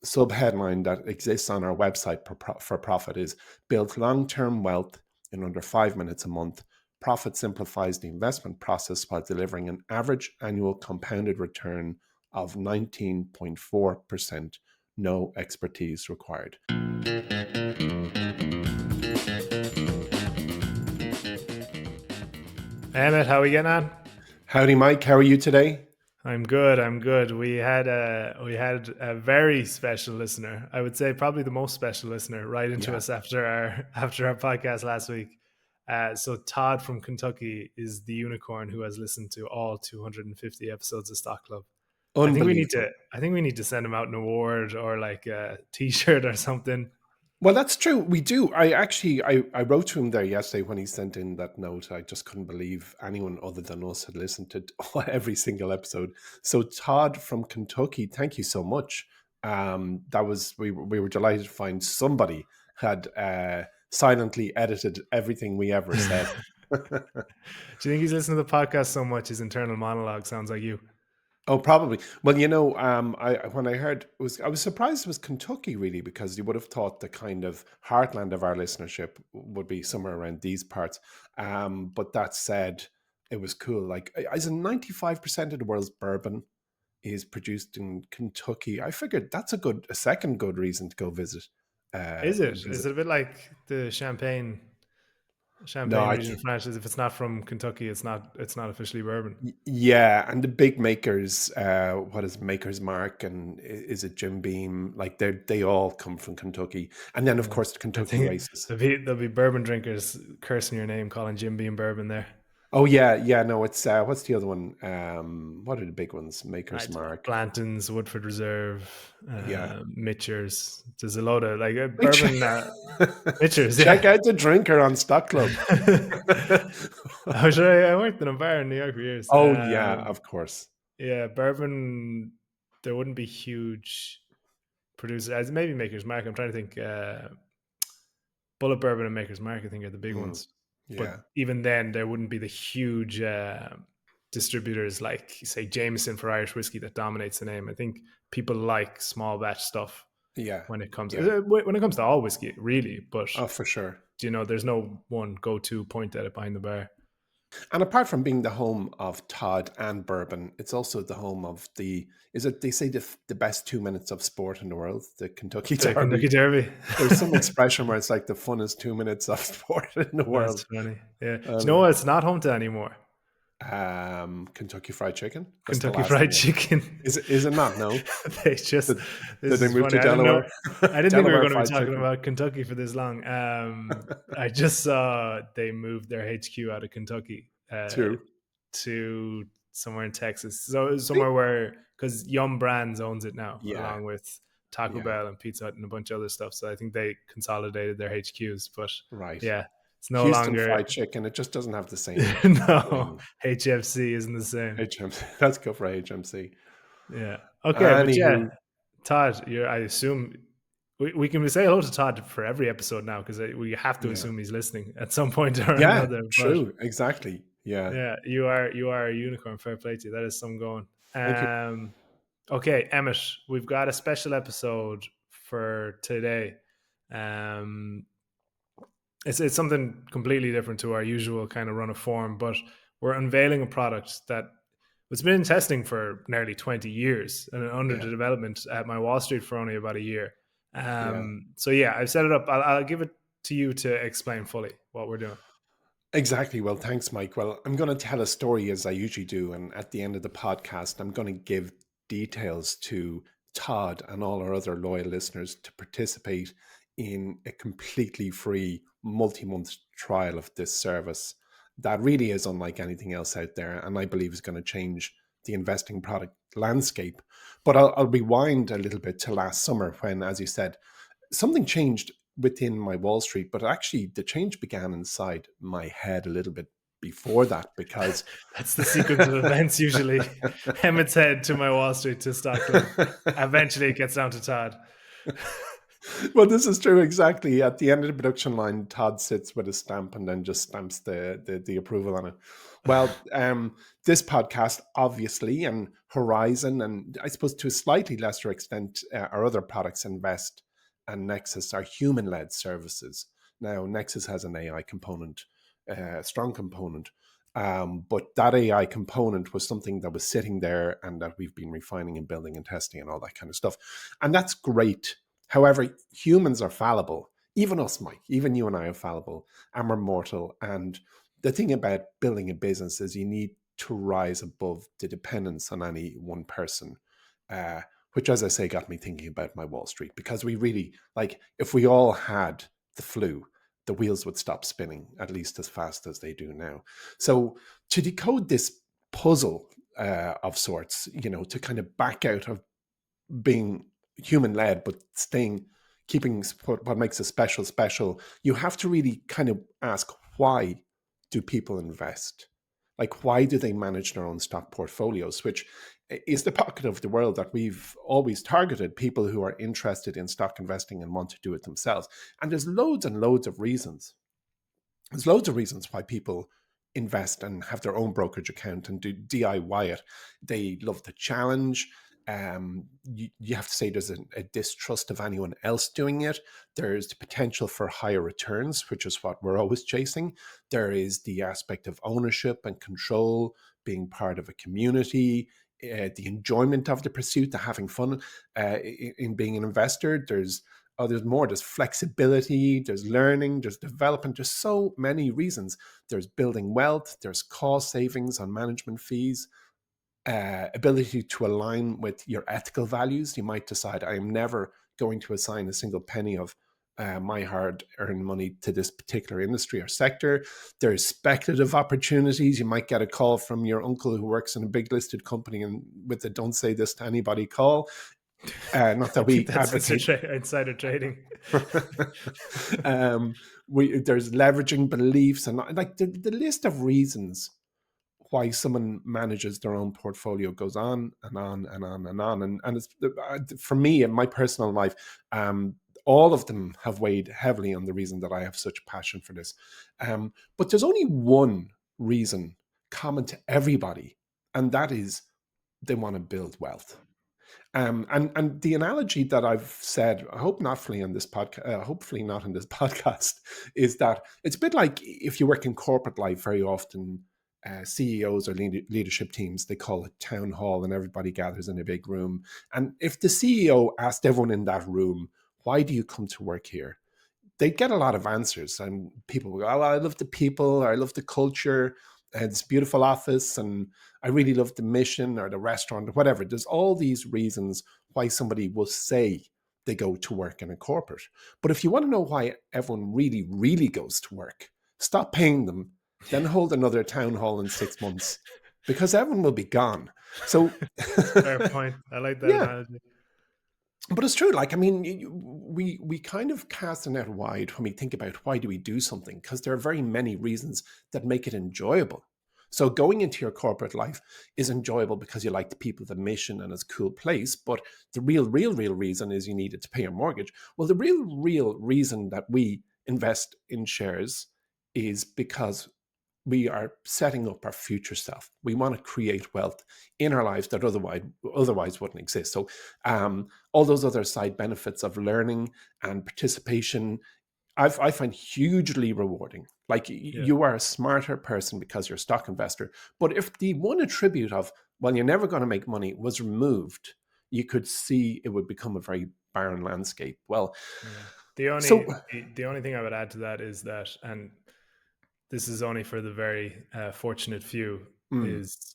subheadline that exists on our website for profit is build long-term wealth in under 5 minutes a month. Profit simplifies the investment process while delivering an average annual compounded return of 19.4%. No expertise required. Emmet, how are we getting on? Howdy, Mike. How are you today? I'm good. I'm good. We had a very special listener. I would say probably the most special listener right into Yeah. us after our podcast last week. So Todd from Kentucky is the unicorn who has listened to all 250 episodes of Stock Club. I think we need to. Unbelievable. I think we need to send him out an award or like a T-shirt or something. Well, that's true. We do. I wrote to him there yesterday when he sent in that note. I just couldn't believe anyone other than us had listened to every single episode. So Todd from Kentucky, thank you so much. That was we were delighted to find somebody had silently edited everything we ever said. Do you think he's listening to the podcast so much his internal monologue sounds like you? Oh, probably. Well, I when I heard I was surprised it was Kentucky really, because you would have thought the kind of heartland of our listenership would be somewhere around these parts. But that said, it was cool. Like, as in 95% of the world's bourbon is produced in Kentucky. I figured that's a second good reason to go visit. Is it? Is Visit. it a bit like the No, Champagne region of France? If it's not from Kentucky, it's not officially bourbon. Yeah, and the big makers, what is Maker's Mark, and is it Jim Beam? Like they all come from Kentucky, and then of Yeah. course the I Kentucky think races. there'll be bourbon drinkers cursing your name, calling Jim Beam bourbon there. Oh yeah, yeah. No, it's what's the other one? What are the big ones? I Maker's don't know. Mark. Blanton's, Woodford Reserve, Yeah, Mitchers. There's a load of like Make sure- bourbon Mitchers, check yeah. out the drinker on Stock Club. I was sure I worked in a bar in New York for years. Oh yeah, of course. Yeah, bourbon. There wouldn't be huge producers as maybe Maker's Mark. I'm trying to think. Bullet Bourbon and Maker's Mark, I think, are the big Mm, ones. But yeah, even then, there wouldn't be the huge distributors like, say, Jameson for Irish whiskey that dominates the name. I think people like small batch stuff yeah, when it comes yeah. to all whiskey, really. But Oh, for sure. there's no one go-to point at it behind the bar. And apart from being the home of Todd and bourbon, it's also the home of is it, they say the best 2 minutes of sport in the world, the Kentucky The Derby. Kentucky Derby. There's some expression where it's like the funnest 2 minutes of sport in the That's world. funny. Yeah. Do you know Um, what? It's not home to anymore. Kentucky Fried Chicken. That's the Kentucky last Fried thing. Chicken. Is it not? No. They just Did, this did they is move funny. to I didn't know. Delaware? I didn't think we were Delaware going to be Fried talking Chicken. about Kentucky for this long. I just saw they moved their HQ out of Kentucky True. to somewhere in Texas. So it was somewhere where because Yum Brands owns it now, Yeah. along with Taco Yeah. Bell and Pizza Hut and a bunch of other stuff. So I think they consolidated their HQs. But Right. yeah, it's no Houston longer. Fried Chicken. It just doesn't have the same No, ring. HFC isn't the same. HMC. Let's go for HMC. Yeah. Okay, but yeah, Anywho, Todd, I assume we can say hello to Todd for every episode now because we have to yeah. assume he's listening at some point or Yeah, another. But true. Exactly. Yeah. yeah, you are a unicorn. Fair play to you. That is some going. Thank you. Okay, Emmet, we've got a special episode for today. Um, it's something completely different to our usual kind of run of form, but we're unveiling a product that it's been in testing for nearly 20 years and under Yeah. the development at MyWallSt for only about a year. Yeah. So yeah, I've set it up. I'll give it to you to explain fully what we're doing. Exactly. Well, thanks, Mike. Well, I'm going to tell a story as I usually do. And at the end of the podcast, I'm going to give details to Todd and all our other loyal listeners to participate in a completely free multi-month trial of this service that really is unlike anything else out there. And I believe is going to change the investing product landscape. But I'll rewind a little bit to last summer when, as you said, something changed within MyWallSt, but actually the change began inside my head a little bit before that because That's the sequence of events usually. Emmet's head to MyWallSt to Stock Club. Eventually it gets down to Todd. Well, this is true exactly. At the end of the production line, Todd sits with a stamp and then just stamps the approval on it. Well, this podcast, obviously, and Horizon, and I suppose to a slightly lesser extent, our other products, Invest and Nexus, are human-led services. Now, Nexus has an AI component, a strong component, but that AI component was something that was sitting there and that we've been refining and building and testing and all that kind of stuff. And that's great. However, humans are fallible. Even us, Mike, even you and I are fallible, and we're mortal. And the thing about building a business is you need to rise above the dependence on any one person, which, as I say, got me thinking about MyWallSt, because we really, like, if we all had the flu, the wheels would stop spinning at least as fast as they do now. So to decode this puzzle of sorts, to kind of back out of being human led, but keeping what makes a special, you have to really kind of ask, why do people invest? Like, why do they manage their own stock portfolios, which is the pocket of the world that we've always targeted, people who are interested in stock investing and want to do it themselves. And there's loads and loads of reasons. There's loads of reasons why people invest and have their own brokerage account and do DIY it. They love the challenge. You have to say there's a distrust of anyone else doing it. There's the potential for higher returns, which is what we're always chasing. There is the aspect of ownership and control, being part of a community, the enjoyment of the pursuit, the having fun in being an investor. There's more. There's flexibility, there's learning, there's development. There's so many reasons. There's building wealth, there's cost savings on management fees, ability to align with your ethical values. You might decide, I am never going to assign a single penny of my hard-earned money to this particular industry or sector. There's speculative opportunities. You might get a call from your uncle who works in a big listed company, and with the "don't say this to anybody" call. Not that I think we that's advocate insider trading. There's leveraging beliefs, and like the list of reasons why someone manages their own portfolio goes on and on and on and on. And it's, for me, in my personal life, all of them have weighed heavily on the reason that I have such passion for this. But there's only one reason common to everybody, and that is they want to build wealth. And the analogy that I've said, I hope not fully on this podcast, hopefully not in this podcast, is that it's a bit like if you work in corporate life. Very often, CEOs or leadership teams, they call it town hall, and everybody gathers in a big room. And if the CEO asked everyone in that room, "Why do you come to work here?" they'd get a lot of answers, and people would go, "Oh, I love the people, or I love the culture, and it's a beautiful office, and I really love the mission or the restaurant," or whatever. There's all these reasons why somebody will say they go to work in a corporate. But if you want to know why everyone really, really goes to work, stop paying them, then hold another town hall in 6 months, because everyone will be gone. So, Fair point. I like that yeah, analogy. but it's true. Like, I mean, we kind of cast the net wide when we think about why do we do something, because there are very many reasons that make it enjoyable. So going into your corporate life is enjoyable because you like the people, the mission, and it's a cool place. But the real reason is you need it to pay your mortgage. Well, the real reason that we invest in shares is because we are setting up our future self. We want to create wealth in our lives that otherwise wouldn't exist. So all those other side benefits of learning and participation, I find hugely rewarding. Like, Yeah. you are a smarter person because you're a stock investor. But if the one attribute of, well, you're never going to make money was removed, you could see it would become a very barren landscape. Well, Yeah. The so only the only thing I would add to that is that, and this is only for the very fortunate few, mm, is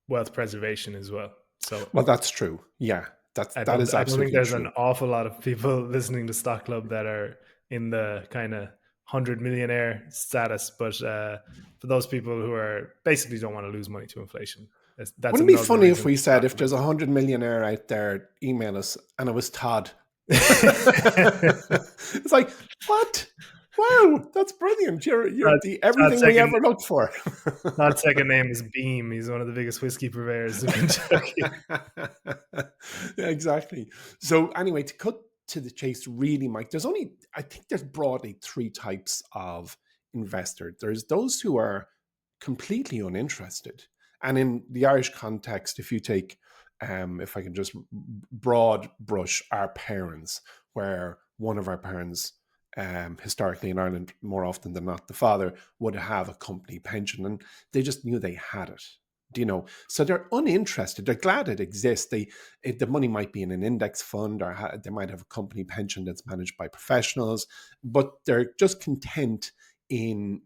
wealth preservation as well. So well, that's true. Yeah, that is I don't think absolutely there's an true. awful lot of people listening to Stock Club that are in the kind of 100 millionaire status, but for those people who are basically don't want to lose money to inflation, that's Wouldn't it be another funny if reason we to said, stock if there's invest. 100 millionaire out there, email us, and it was Todd? It's like, what? Wow, that's brilliant. You're Todd's, the Todd's everything we second ever looked for. Todd's second name is Beam. He's one of the biggest whiskey purveyors in Kentucky. Yeah, exactly. So anyway, to cut to the chase, really, Mike, I think there's broadly three types of investor. There's those who are completely uninterested, And in the Irish context, if you take, if I can just broad brush our parents, where one of our parents, historically in Ireland, more often than not, the father would have a company pension, and they just knew they had it. So they're uninterested. They're glad it exists. The money might be in an index fund, or they might have a company pension that's managed by professionals, but they're just content in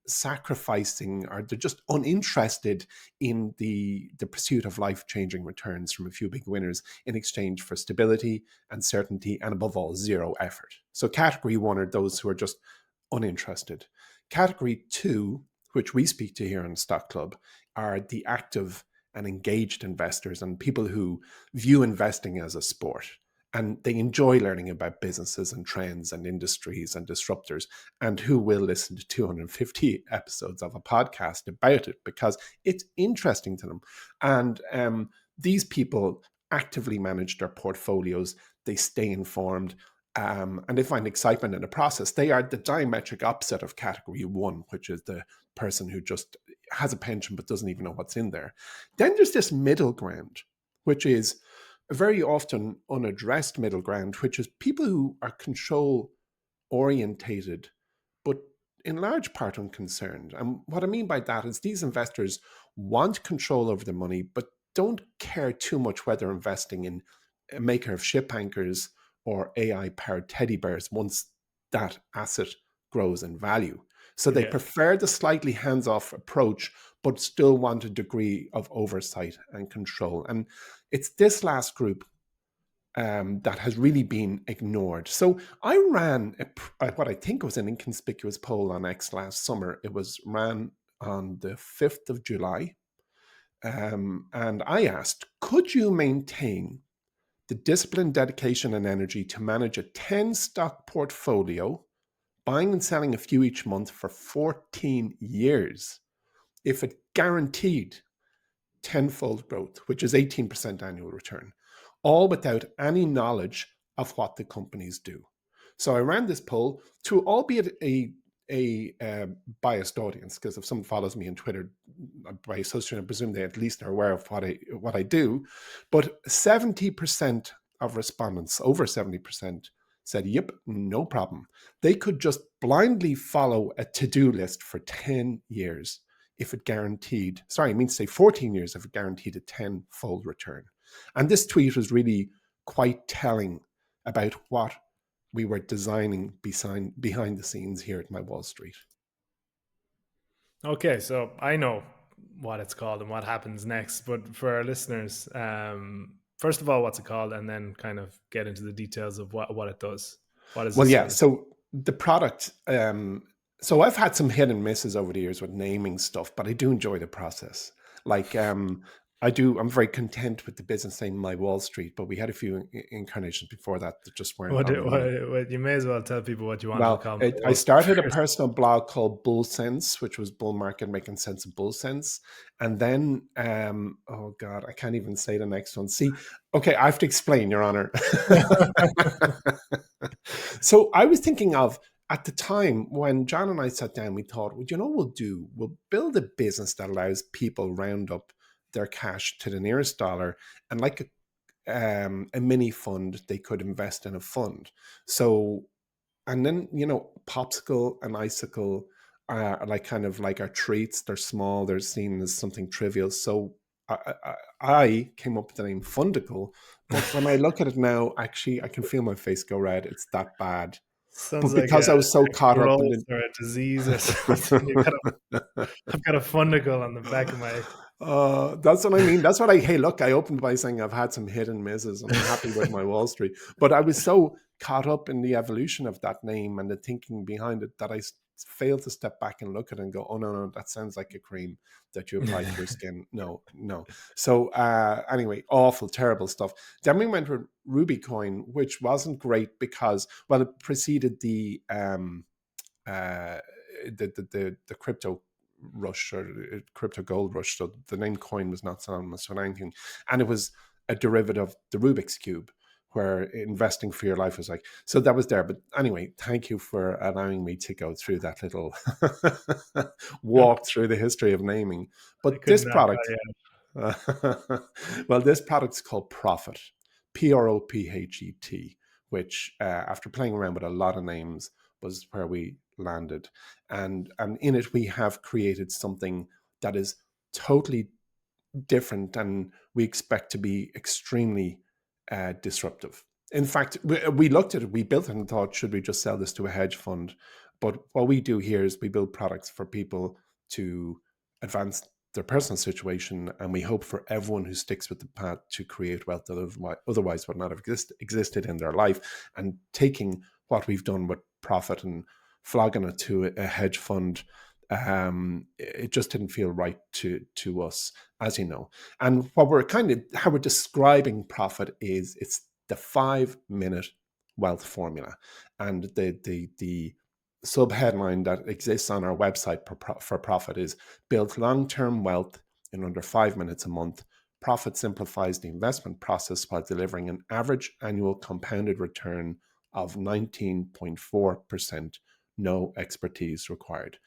sacrificing, or they're just uninterested in the pursuit of life-changing returns from a few big winners in exchange for stability and certainty, and above all, zero effort. So category one are those who are just uninterested. Category two, which we speak to here in Stock Club, are the active and engaged investors, and people who view investing as a sport. And they enjoy learning about businesses and trends and industries and disruptors, and who will listen to 250 episodes of a podcast about it because it's interesting to them. And these people actively manage their portfolios. They stay informed, and they find excitement in the process. They are the diametric opposite of category one, which is the person who just has a pension but doesn't even know what's in there. Then there's this middle ground, which is a very often unaddressed middle ground, which is people who are control orientated, but in large part unconcerned. And what I mean by that is these investors want control over the money, but don't care too much whether investing in a maker of ship anchors or AI powered teddy bears once that asset grows in value. So they Yeah. prefer the slightly hands off approach, but still want a degree of oversight and control. And it's this last group that has really been ignored. So I ran what I think was an inconspicuous poll on X last summer. It was ran on the 5th of July. And I asked, could you maintain the discipline, dedication, and energy to manage a 10 stock portfolio, buying and selling a few each month for 14 years, if it guaranteed tenfold growth, which is 18% annual return, all without any knowledge of what the companies do? So I ran this poll to, albeit a biased audience, because if someone follows me on Twitter by association, I presume they at least are aware of what I do. But 70% of respondents, over 70%, said, yep, no problem. They could just blindly follow a to-do list for 10 years if it guaranteed, sorry, I mean to say 14 years if it guaranteed a tenfold return. And this tweet was really quite telling about what we were designing behind the scenes here at MyWallSt. Okay, so I know what it's called and what happens next, but for our listeners, first of all, what's it called, and then kind of get into the details of what it does. What is the Well, yeah. service? So the product. So I've had some hit and misses over the years with naming stuff, but I do enjoy the process. Like I do. I'm very content with the business name MyWallSt, but we had a few incarnations before that just weren't What, on the money. you may as well tell people what you wanted to Well, call my I Wall Street started a first. personal blog called Bull Sense, which was bull market making sense of bull sense. And then, oh God, I can't even say the next one. See, okay, I have to explain, Your Honor. So I was thinking of, at the time when John and I sat down, we thought, well, you know what we'll do? We'll build a business that allows people round up their cash to the nearest dollar, and like a mini fund, they could invest in a fund. So, and then, popsicle and icicle are like kind of like our treats. They're small, they're seen as something trivial. So I came up with the name Fundicle, but when I look at it now, actually I can feel my face go red. It's that bad. Sounds But like because I was so a caught up in growth or a disease or something. the I've got a fundicle on the back of my. That's what I mean. That's what hey, look, I opened by saying I've had some hit and misses and I'm happy with MyWallSt. But I was so caught up in the evolution of that name and the thinking behind it that I failed to step back and look at it and go, oh, no, that sounds like a cream that you apply to your skin. No. So anyway, awful, terrible stuff. Then we went with Ruby Coin, which wasn't great because, well, it preceded the crypto rush, or crypto gold rush. So the name coin was not synonymous with anything. And it was a derivative of the Rubik's Cube, where investing for your life was like. So that was there. But anyway, thank you for allowing me to go through that little walk through the history of naming. I But could this not product, tell well, this product's called Prophet, Prophet, which after playing around with a lot of names was where we landed. And in it, we have created something that is totally different and we expect to be extremely disruptive. In fact, we looked at it, we built it and thought, should we just sell this to a hedge fund? But what we do here is we build products for people to advance their personal situation, and we hope for everyone who sticks with the path to create wealth that otherwise would not have existed in their life. And taking what we've done with Profit and flogging it to a hedge fund, it just didn't feel right to us, as you know. And what we're how we're describing Profit is it's the 5-minute wealth formula, and the sub headline that exists on our website for Profit is build long-term wealth in under 5 minutes a month. Profit simplifies the investment process while delivering an average annual compounded return of 19.4%, no expertise required.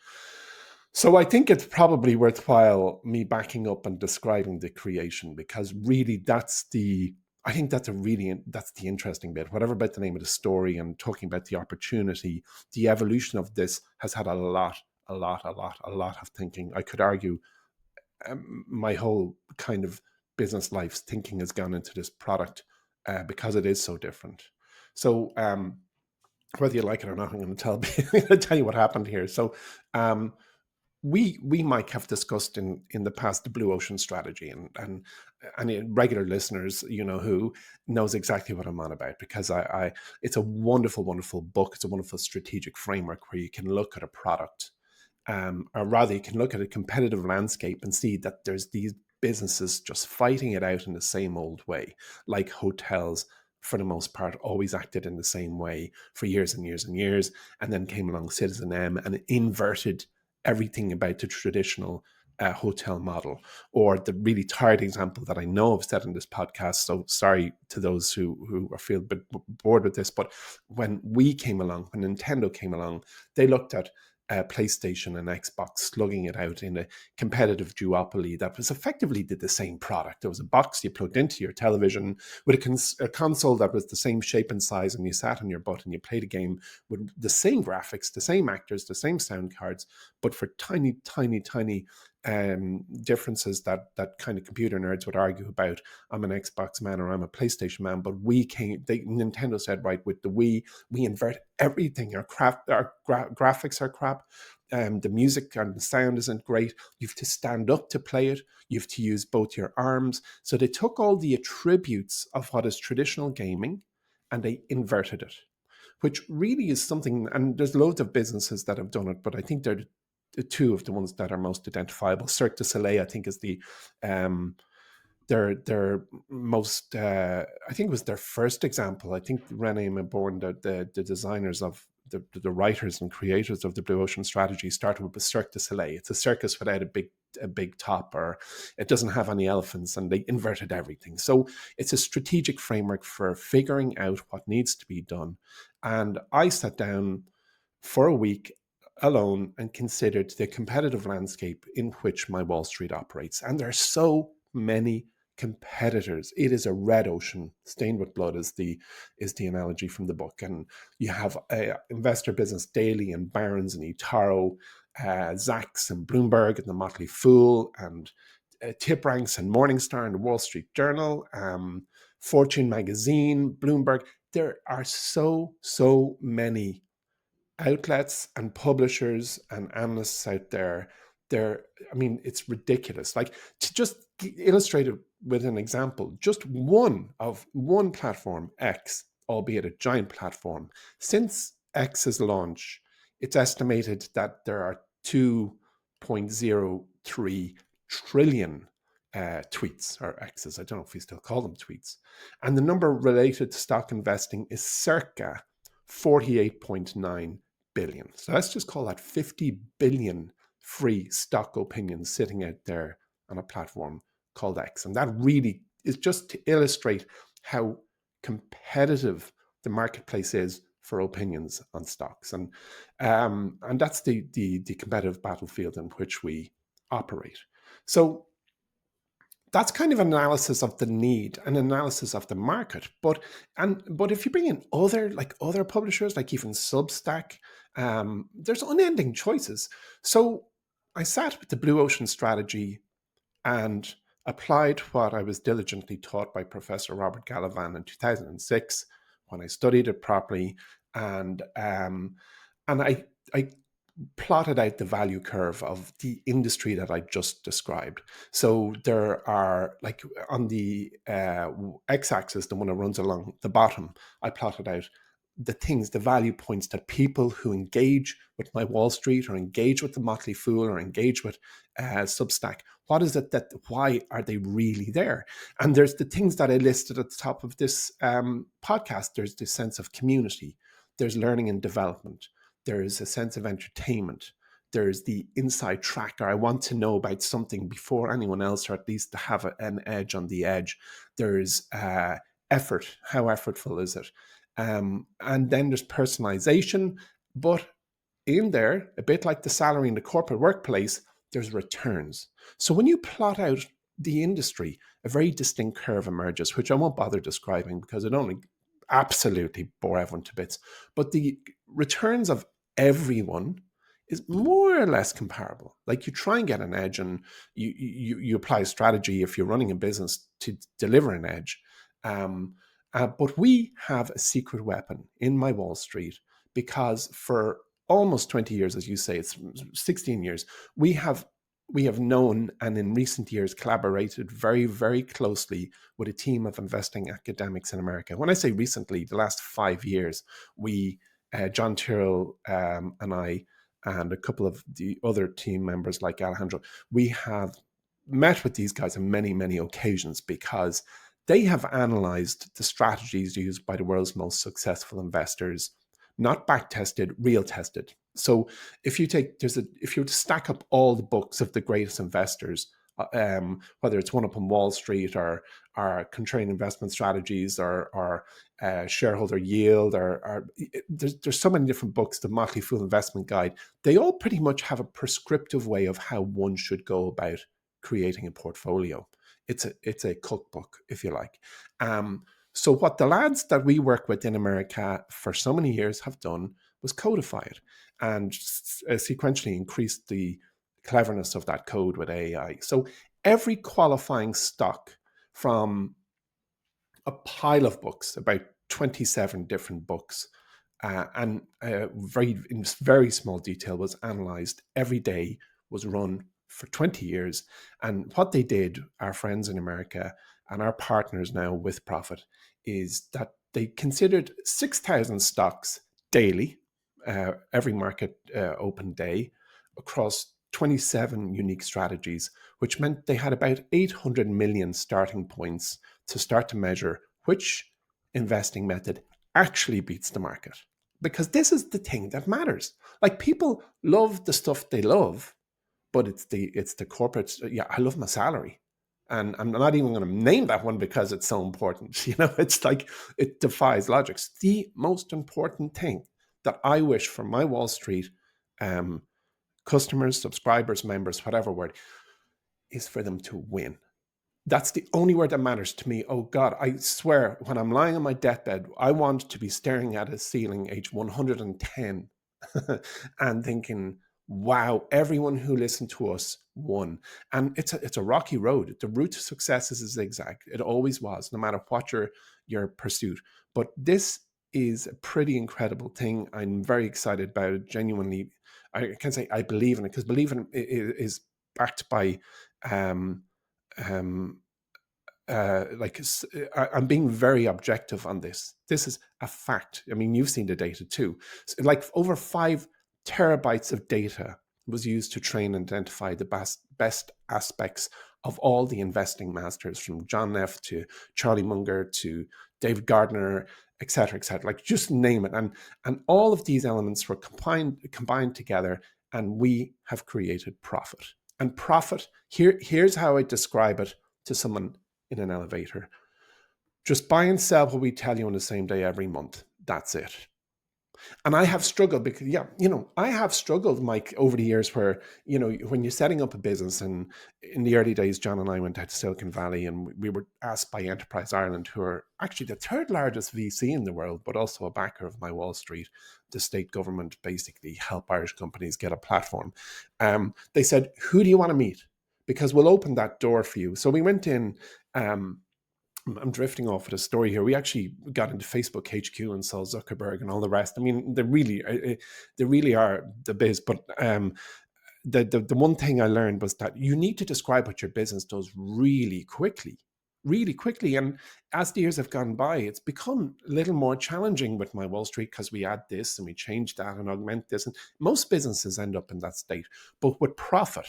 So I think it's probably worthwhile me backing up and describing the creation, because really I think that's the interesting bit. Whatever about the name of the story and talking about the opportunity, the evolution of this has had a lot of thinking. I could argue my whole kind of business life's thinking has gone into this product because it is so different. So whether you like it or not, I'm going to tell you what happened here. So we might have discussed in the past the blue ocean strategy, and regular listeners, who knows exactly what I'm on about, because I it's a wonderful book. It's a wonderful strategic framework where you can look at a product, or rather you can look at a competitive landscape and see that there's these businesses just fighting it out in the same old way, like hotels for the most part always acted in the same way for years and years and years, and then came along Citizen M and inverted everything about the traditional hotel model. Or the really tired example that I know I've said in this podcast, so sorry to those who feel a bit bored with this, but when Nintendo came along, they looked at PlayStation and Xbox slugging it out in a competitive duopoly that was effectively did the same product. There was a box you plugged into your television with a console that was the same shape and size, and you sat on your butt and you played a game with the same graphics, the same actors, the same sound cards, but for tiny differences that kind of computer nerds would argue about. I'm an Xbox man or I'm a PlayStation man, but Nintendo said, right, with the Wii, we invert everything. Our graphics are crap. The music and the sound isn't great. You have to stand up to play it. You have to use both your arms. So they took all the attributes of what is traditional gaming and they inverted it, which really is something, and there's loads of businesses that have done it, but I think they're the two of the ones that are most identifiable. Cirque du Soleil, I think, is their most, I think it was their first example. I think Rene Maborn, the designers of the writers and creators of the Blue Ocean strategy, started with Cirque du Soleil. It's a circus without a big top, or it doesn't have any elephants, and they inverted everything. So it's a strategic framework for figuring out what needs to be done. And I sat down for a week alone and considered the competitive landscape in which MyWallSt operates. And there are so many competitors. It is a red ocean stained with blood, is the analogy from the book. And you have Investor Business Daily and Barron's and eToro, Zacks and Bloomberg and the Motley Fool, and Tip Ranks and Morningstar and the Wall Street Journal, Fortune Magazine, Bloomberg. There are so many outlets and publishers and analysts out there. It's ridiculous. Like, to just illustrate it with an example, just one platform, X, albeit a giant platform, since X's launch, it's estimated that there are 2.03 trillion tweets, or X's. I don't know if we still call them tweets. And the number related to stock investing is circa 48.9 billion. So let's just call that 50 billion free stock opinions sitting out there on a platform called X. And that really is just to illustrate how competitive the marketplace is for opinions on stocks, and that's the competitive battlefield in which we operate. So that's kind of analysis of the need, an analysis of the market. But if you bring in other publishers, like even Substack, there's unending choices. So I sat with the Blue Ocean strategy and applied what I was diligently taught by Professor Robert Gallivan in 2006 when I studied it properly, and I plotted out the value curve of the industry that I just described. So there are, like, on the x-axis, the one that runs along the bottom, I plotted out the things, the value points that people who engage with MyWallSt or engage with the Motley Fool or engage with Substack, what is it that, why are they really there? And there's the things that I listed at the top of this podcast. There's the sense of community, there's learning and development, there's a sense of entertainment, there's the inside tracker. I want to know about something before anyone else, or at least to have an edge on the edge. There's effort. How effortful is it? And then there's personalization. But in there, a bit like the salary in the corporate workplace, there's returns. So when you plot out the industry, a very distinct curve emerges, which I won't bother describing because it only absolutely bore everyone to bits. But the returns of everyone is more or less comparable. Like, you try and get an edge, and you apply a strategy if you're running a business to deliver an edge. But we have a secret weapon in MyWallSt, because for almost 20 years, as you say, it's 16 years, we have known, and in recent years collaborated very, very closely with a team of investing academics in America. When I say recently, the last 5 years, we, John Tyrrell and I, and a couple of the other team members like Alejandro, we have met with these guys on many, many occasions, because they have analyzed the strategies used by the world's most successful investors, not back tested, real tested. So if you stack up all the books of the greatest investors, whether it's One Up on Wall Street, or Contrarian Investment Strategies, or Shareholder Yield, or there's so many different books, the Motley Fool Investment Guide, they all pretty much have a prescriptive way of how one should go about creating a portfolio. It's a cookbook, if you like. So what the lads that we work with in America for so many years have done was codify it, and sequentially increase the cleverness of that code with AI. So every qualifying stock from a pile of books, about 27 different books, and in very small detail, was analyzed every day, was run for 20 years. And what they did, our friends in America and our partners now with Profit, is that they considered 6,000 stocks daily, every market open day, across 27 unique strategies, which meant they had about 800 million starting points to start to measure which investing method actually beats the market. Because this is the thing that matters. Like, people love the stuff they love, but it's the corporate. Yeah, I love my salary, and I'm not even going to name that one because it's so important. It's like, it defies logic. It's the most important thing that I wish for MyWallSt customers, subscribers, members, whatever word, is for them to win. That's the only word that matters to me. Oh God, I swear, when I'm lying on my deathbed, I want to be staring at a ceiling, age 110, and thinking, wow, everyone who listened to us won. And it's a rocky road. The route to success is a zigzag. It always was, no matter what your pursuit. But this is a pretty incredible thing. I'm very excited about it. Genuinely, I can't say I believe in it, because believing is backed by I'm being very objective on this. This is a fact. I mean, you've seen the data too. Like, over 5 terabytes of data was used to train and identify the best aspects of all the investing masters, from John Neff to Charlie Munger to David Gardner, et cetera, et cetera. Like, just name it. And all of these elements were combined together, and we have created Profit. And Profit, here's how I describe it to someone in an elevator. Just buy and sell what we tell you on the same day every month. That's it. And I have struggled because, yeah, I have struggled, Mike, over the years where, when you're setting up a business, and in the early days, John and I went out to Silicon Valley, and we were asked by Enterprise Ireland, who are actually the third largest VC in the world, but also a backer of MyWallSt, the state government, basically help Irish companies get a platform. They said, who do you want to meet? Because we'll open that door for you. So we went in. I'm drifting off at a story here. We actually got into Facebook HQ and saw Zuckerberg and all the rest. I mean, they really are the biz. But the one thing I learned was that you need to describe what your business does really quickly, really quickly. And as the years have gone by, it's become a little more challenging with MyWallSt because we add this and we change that and augment this. And most businesses end up in that state. But with profit,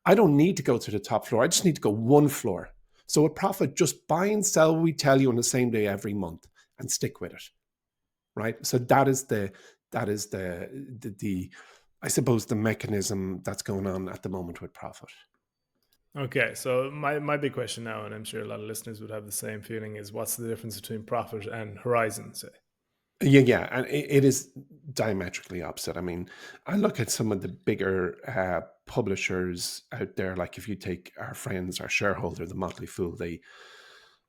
I don't need to go to the top floor. I just need to go one floor. So with profit, just buy and sell what we tell you on the same day every month and stick with it, right? So that is the I suppose the mechanism that's going on at the moment with profit. Okay, so my big question now, and I'm sure a lot of listeners would have the same feeling, is what's the difference between profit and horizon, say? Yeah, and it is diametrically opposite. I mean, I look at some of the bigger publishers out there, like if you take our friends, our shareholder, the Motley Fool, they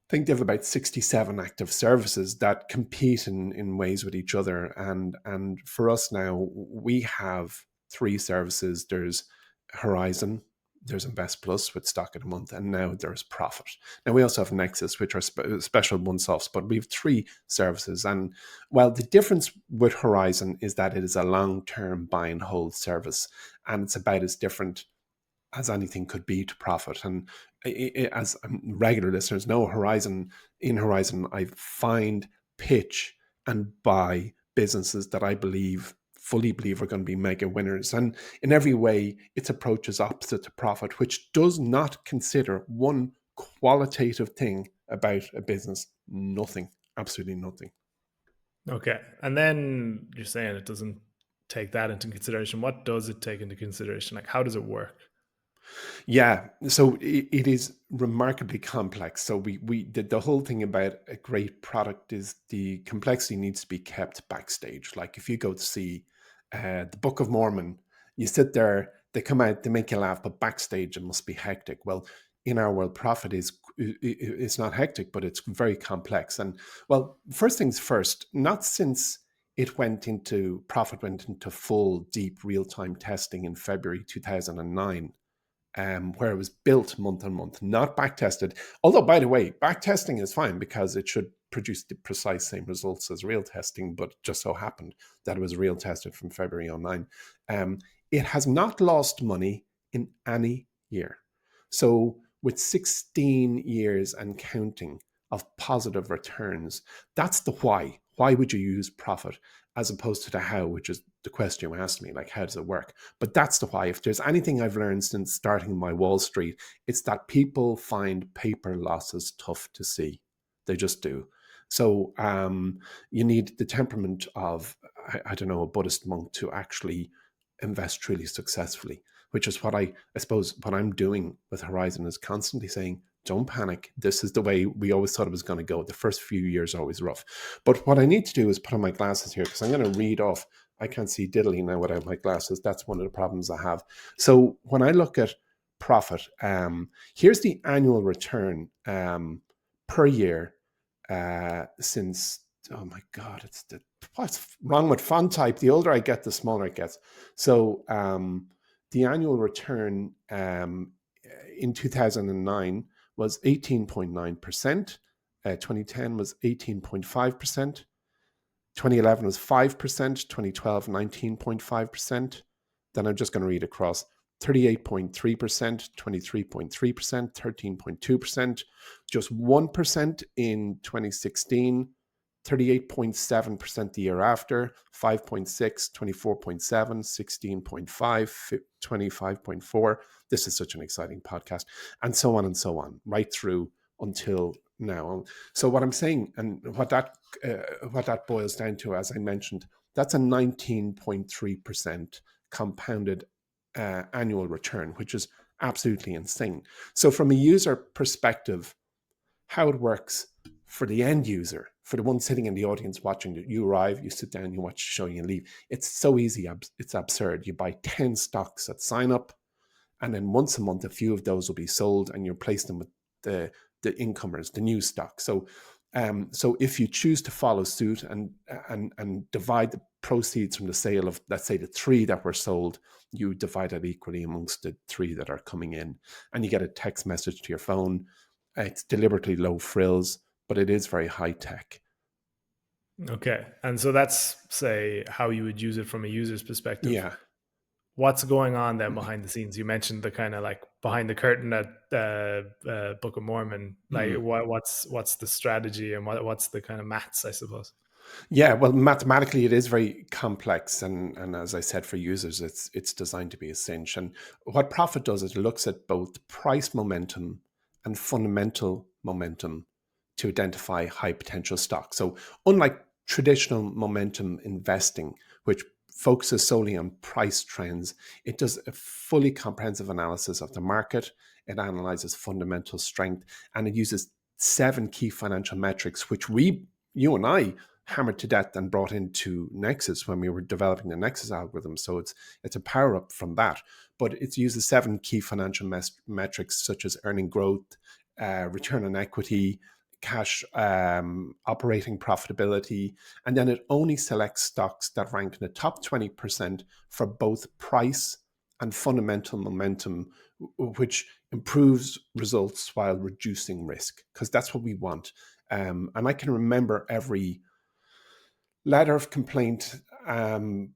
think they have about 67 active services that compete in ways with each other. And for us now, we have three services. There's Horizon, there's Invest Plus with stock of the month, and now there's Profit. Now we also have Nexus, which are special one-offs, but we have three services. And well, the difference with Horizon is that it is a long-term buy and hold service, and it's about as different as anything could be to profit. And as regular listeners know, in Horizon, I find, pitch, and buy businesses that I fully believe are going to be mega winners. And in every way, its approach is opposite to profit, which does not consider one qualitative thing about a business. Nothing, absolutely nothing. Okay, and then you're saying it doesn't take that into consideration. What does it take into consideration? Like, how does it work? Yeah, so it is remarkably complex. So we did the whole thing about a great product is the complexity needs to be kept backstage. Like if you go to see the Book of Mormon, you sit there, they come out, they make you laugh, but backstage it must be hectic. Well, in our world, profit is it's not hectic, but it's very complex. And well, first things first, not since profit went into full deep real time testing in February 2009, where it was built month on month, not back tested. Although, by the way, back testing is fine because it should produce the precise same results as real testing, but just so happened that it was real tested from February 09. It has not lost money in any year. So, with 16 years and counting of positive returns, that's the why. Why would you use profit as opposed to the how, which is the question you asked me, like, how does it work? But that's the why. If there's anything I've learned since starting MyWallSt, it's that people find paper losses tough to see. They just do. So you need the temperament of, I don't know, a Buddhist monk to actually invest truly successfully, which is what I suppose what I'm doing with Horizon is constantly saying, don't panic. This is the way we always thought it was going to go. The first few years are always rough. But what I need to do is put on my glasses here because I'm going to read off. I can't see diddly now without my glasses. That's one of the problems I have. So when I look at profit, here's the annual return per year since, oh my God, what's wrong with font type? The older I get, the smaller it gets. So the annual return in 2009 was 18.9%. 2010 was 18.5%. 2011 was 5%. 2012, 19.5%. Then I'm just going to read across. 38.3%, 23.3%, 13.2%, just 1% in 2016, 38.7% the year after, 5.6, 24.7, 16.5, 25.4. This is such an exciting podcast, and so on, right through until now. So what I'm saying, and what that boils down to, as I mentioned, that's a 19.3% compounded annual return, which is absolutely insane. So from a user perspective, how it works for the end user, for the one sitting in the audience watching it, you arrive, you sit down, you watch the show, you leave. It's so easy. It's absurd. You buy 10 stocks at sign up, and then once a month, a few of those will be sold, and you replace them with the incomers, the new stock. So if you choose to follow suit and divide the proceeds from the sale of, let's say, the 3 that were sold, you divide it equally amongst the 3 that are coming in, and you get a text message to your phone. It's deliberately low frills, but it is very high tech. Okay. And so that's, say, how you would use it from a user's perspective. Yeah. What's going on then behind the scenes? You mentioned the kind of like behind the curtain at Book of Mormon. Like, Mm. what's the strategy, and what's the kind of maths, I suppose? Yeah, well, mathematically, it is very complex, and as I said, for users, it's designed to be a cinch. And what Profit does is it looks at both price momentum and fundamental momentum to identify high potential stocks. So, unlike traditional momentum investing, which focuses solely on price trends, it does a fully comprehensive analysis of the market. It analyzes fundamental strength, and it uses 7 key financial metrics, which you and I hammered to death and brought into Nexus when we were developing the Nexus algorithm. So it's a power up from that. But it uses 7 key financial metrics such as earning growth, return on equity, cash operating profitability, and then it only selects stocks that rank in the top 20% for both price and fundamental momentum, which improves results while reducing risk, because that's what we want. And I can remember every letter of complaint,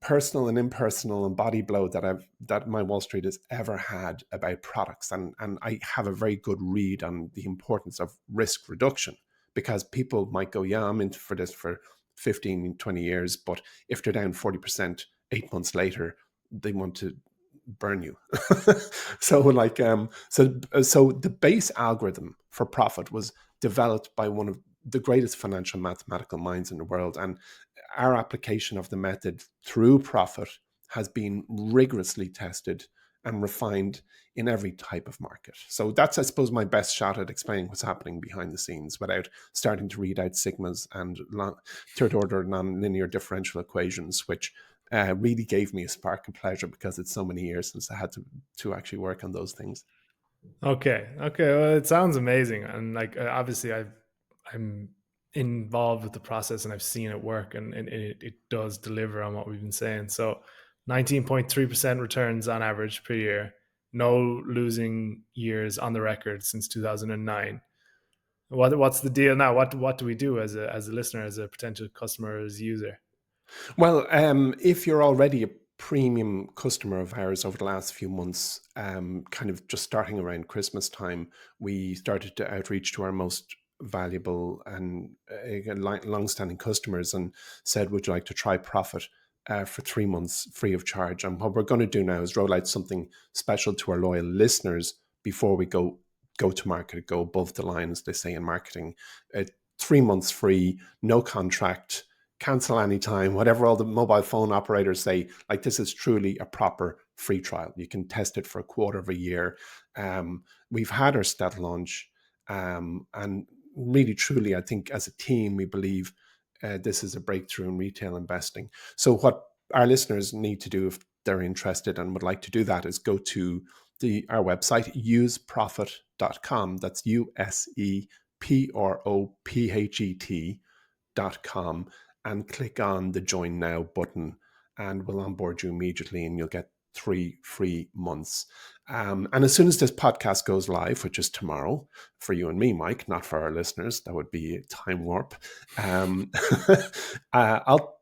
personal and impersonal and body blow that MyWallSt has ever had about products, and I have a very good read on the importance of risk reduction, because people might go, yeah, I'm into for this for 15, 20 years, but if they're down 40% 8 months later, they want to burn you. So the base algorithm for Profit was developed by one of the greatest financial mathematical minds in the world, and our application of the method through Profit has been rigorously tested and refined in every type of market. So that's, I suppose, my best shot at explaining what's happening behind the scenes without starting to read out sigmas and third order nonlinear differential equations, which really gave me a spark of pleasure, because it's so many years since I had to actually work on those things. Okay. Okay. Well, it sounds amazing, and like obviously, I'm involved with the process and I've seen it work, and it does deliver on what we've been saying. So, 19.3% returns on average per year, no losing years on the record since 2009. What's the deal now? What do we do as a listener, as a potential customer, as a user? Well, if you're already a premium customer of ours over the last few months, kind of just starting around Christmas time, we started to outreach to our most valuable and long-standing customers and said, "Would you like to try Profit for 3 months free of charge?" And what we're going to do now is roll out something special to our loyal listeners before we go to market, go above the line, as they say in marketing. 3 months free, no contract, cancel anytime, whatever all the mobile phone operators say. Like, this is truly a proper free trial. You can test it for a quarter of a year. We've had our stealth launch, and really, truly, I think as a team, we believe this is a breakthrough in retail investing. So what our listeners need to do, if they're interested and would like to do that, is go to our website, useprofit.com. That's USEPROPHET.com, and click on the Join Now button, and we'll onboard you immediately, and you'll get 3 free months. And as soon as this podcast goes live, which is tomorrow for you and me, Mike, not for our listeners, that would be a time warp. I'll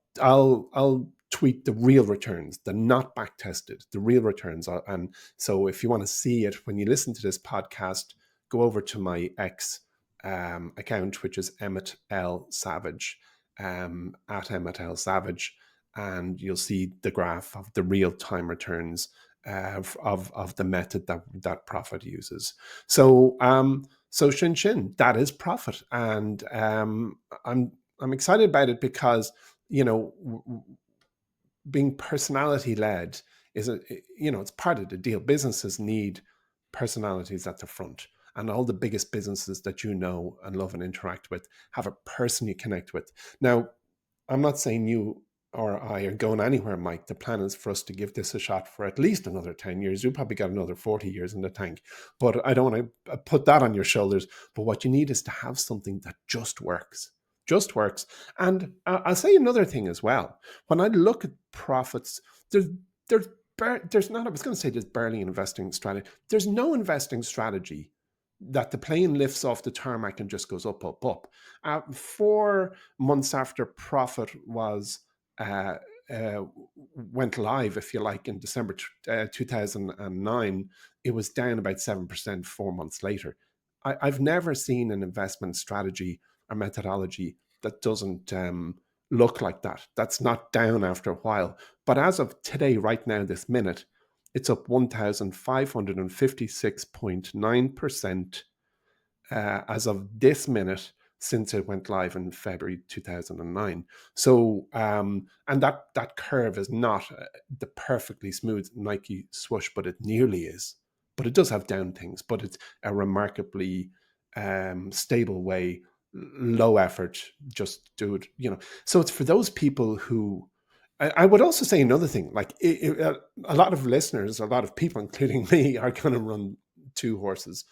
tweet the real returns, the not back tested, the real returns. And so if you want to see it when you listen to this podcast, go over to my X account, which is Emmet L Savage, at Emmet L Savage, and you'll see the graph of the real time returns of the method that Profit uses. So Shin Shin, that is Profit, and I'm excited about it because, being personality led is it's part of the deal. Businesses need personalities at the front, and all the biggest businesses that you know and love and interact with have a person you connect with. Now, I'm not saying you or I are going anywhere, Mike. The plan is for us to give this a shot for at least another 10 years. You'll probably got another 40 years in the tank. But I don't want to put that on your shoulders. But what you need is to have something that just works. Just works. And I'll say another thing as well. When I look at profits, there's there's there's not, I was going to say there's barely an investing strategy. There's no investing strategy that the plane lifts off the tarmac and just goes up, up, up. 4 months after profit was uh, uh, went live, if you like, in December 2009, it was down about 7% 4 months later. I've never seen an investment strategy or methodology that doesn't look like that. That's not down after a while. But as of today, right now, this minute, it's up 1,556.9% as of this minute since it went live in February 2009. So, and that curve is not the perfectly smooth Nike swoosh, but it nearly is. But it does have down things, but it's a remarkably stable way, low effort, just do it, So it's for those people who, I would also say another thing, like a lot of listeners, a lot of people, including me, are going to run two horses.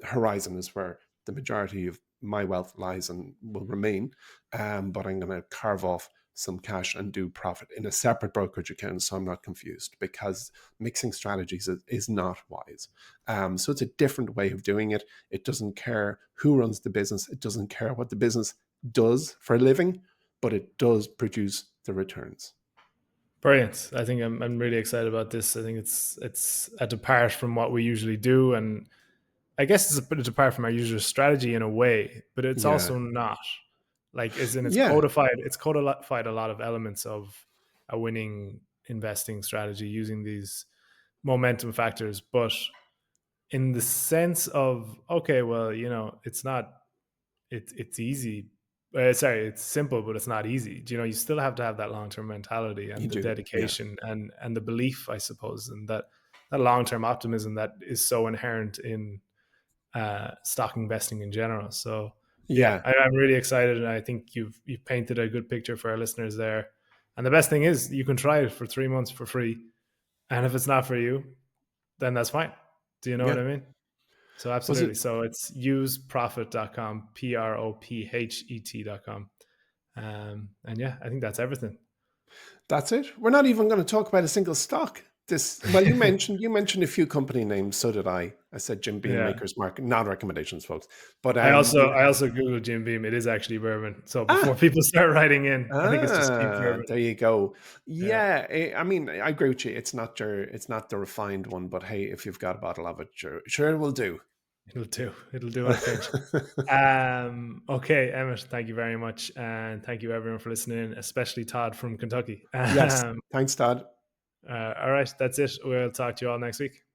Horizon is where the majority of my wealth lies and will remain. But I'm going to carve off some cash and do profit in a separate brokerage account, so I'm not confused, because mixing strategies is not wise. So it's a different way of doing it. It doesn't care who runs the business. It doesn't care what the business does for a living, but it does produce the returns. Brilliant. I think I'm really excited about this. I think it's a depart from what we usually do, and I guess it's a bit apart from our usual strategy in a way, but it's Yeah. also not. Like, as in, it's Yeah. codified. It's codified a lot of elements of a winning investing strategy using these momentum factors, but in the sense of, okay, well, it's not. It's easy. Sorry, it's simple, but it's not easy. You still have to have that long term mentality You and the do. Yeah. dedication and the belief, I suppose, and that long term optimism that is so inherent in stock investing in general. So yeah, Yeah. I'm really excited, and I think you've painted a good picture for our listeners there. And the best thing is you can try it for 3 months for free, and if it's not for you, then that's fine. Do you know what Yeah. I mean? So Was it? absolutely. So it's useprofit.com, prophet.com. And yeah, I think that's everything. That's it. We're not even going to talk about a single stock. Well, you mentioned a few company names. So did I. I said Jim Beam, Yeah. Maker's Mark, not recommendations, folks. But I also Googled Jim Beam. It is actually bourbon. So before ah people start writing in, I think it's just cheap bourbon. there you go. Yeah. Yeah, I mean, I agree with you. It's not the refined one, but hey, if you've got a bottle of it, sure it will do. It'll do. It'll do on a pinch. Okay, Emmet, thank you very much. And thank you everyone for listening, especially Todd from Kentucky. Yes, thanks, Todd. All right, that's it. We'll talk to you all next week.